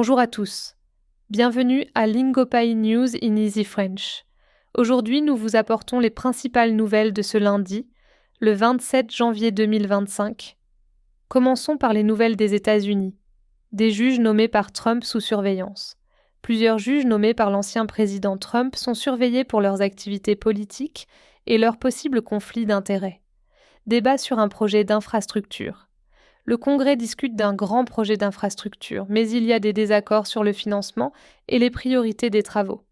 Bonjour à tous. Bienvenue à Lingopai News in Easy French. Aujourd'hui, nous vous apportons les principales nouvelles de ce lundi, le 27 janvier 2025. Commençons par les nouvelles des États-Unis. Des juges nommés par Trump sous surveillance. Plusieurs juges nommés par l'ancien président Trump sont surveillés pour leurs activités politiques et leurs possibles conflits d'intérêts. Débat sur un projet d'infrastructure. Le Congrès discute d'un grand projet d'infrastructure, mais il y a des désaccords sur le financement et les priorités des travaux.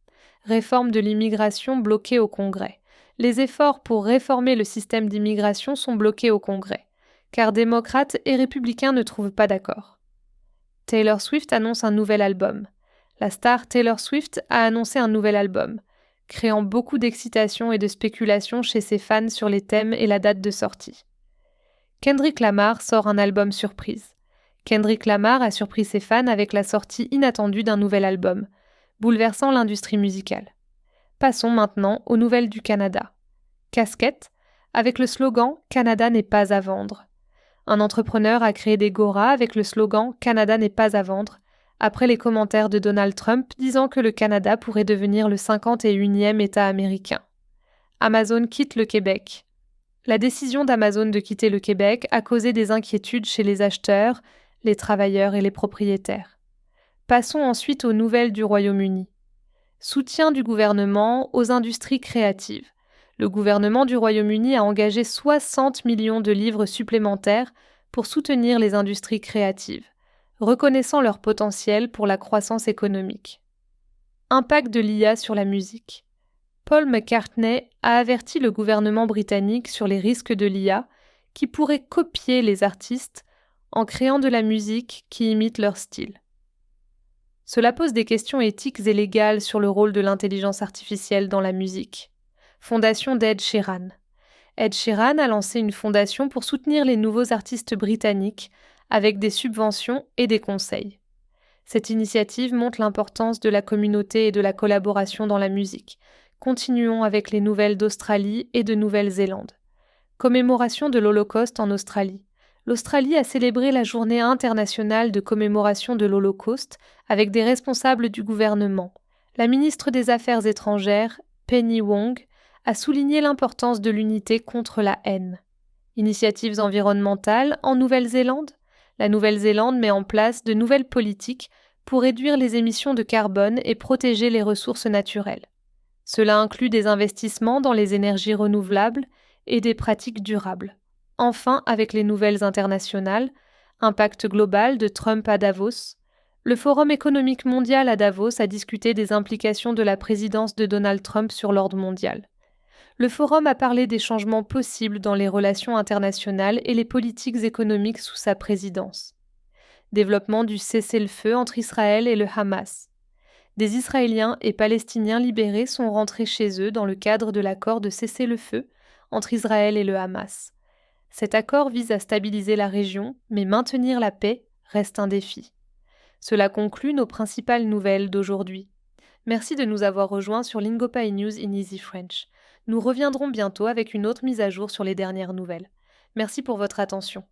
Réforme de l'immigration bloquée au Congrès. Les efforts pour réformer le système d'immigration sont bloqués au Congrès, car démocrates et républicains ne trouvent pas d'accord. Taylor Swift annonce un nouvel album. La star Taylor Swift a annoncé un nouvel album, créant beaucoup d'excitation et de spéculation chez ses fans sur les thèmes et la date de sortie. Kendrick Lamar sort un album surprise. Kendrick Lamar a surpris ses fans avec la sortie inattendue d'un nouvel album, bouleversant l'industrie musicale. Passons maintenant aux nouvelles du Canada. Casquette, avec le slogan « Canada n'est pas à vendre ». Un entrepreneur a créé des goras avec le slogan « Canada n'est pas à vendre », après les commentaires de Donald Trump disant que le Canada pourrait devenir le 51e État américain. Amazon quitte le Québec. La décision d'Amazon de quitter le Québec a causé des inquiétudes chez les acheteurs, les travailleurs et les propriétaires. Passons ensuite aux nouvelles du Royaume-Uni. Soutien du gouvernement aux industries créatives. Le gouvernement du Royaume-Uni a engagé 60 millions de livres supplémentaires pour soutenir les industries créatives, reconnaissant leur potentiel pour la croissance économique. Impact de l'IA sur la musique. Paul McCartney a averti le gouvernement britannique sur les risques de l'IA qui pourrait copier les artistes en créant de la musique qui imite leur style. Cela pose des questions éthiques et légales sur le rôle de l'intelligence artificielle dans la musique. Fondation d'Ed Sheeran. Ed Sheeran a lancé une fondation pour soutenir les nouveaux artistes britanniques avec des subventions et des conseils. Cette initiative montre l'importance de la communauté et de la collaboration dans la musique. Continuons avec les nouvelles d'Australie et de Nouvelle-Zélande. Commémoration de l'Holocauste en Australie. L'Australie a célébré la journée internationale de commémoration de l'Holocauste avec des responsables du gouvernement. La ministre des Affaires étrangères, Penny Wong, a souligné l'importance de l'unité contre la haine. Initiatives environnementales en Nouvelle-Zélande. La Nouvelle-Zélande met en place de nouvelles politiques pour réduire les émissions de carbone et protéger les ressources naturelles. Cela inclut des investissements dans les énergies renouvelables et des pratiques durables. Enfin, avec les nouvelles internationales, impact global de Trump à Davos. Le Forum économique mondial à Davos a discuté des implications de la présidence de Donald Trump sur l'ordre mondial. Le forum a parlé des changements possibles dans les relations internationales et les politiques économiques sous sa présidence. Développement du cessez-le-feu entre Israël et le Hamas. Des Israéliens et Palestiniens libérés sont rentrés chez eux dans le cadre de l'accord de cessez-le-feu entre Israël et le Hamas. Cet accord vise à stabiliser la région, mais maintenir la paix reste un défi. Cela conclut nos principales nouvelles d'aujourd'hui. Merci de nous avoir rejoints sur Lingopai News in Easy French. Nous reviendrons bientôt avec une autre mise à jour sur les dernières nouvelles. Merci pour votre attention.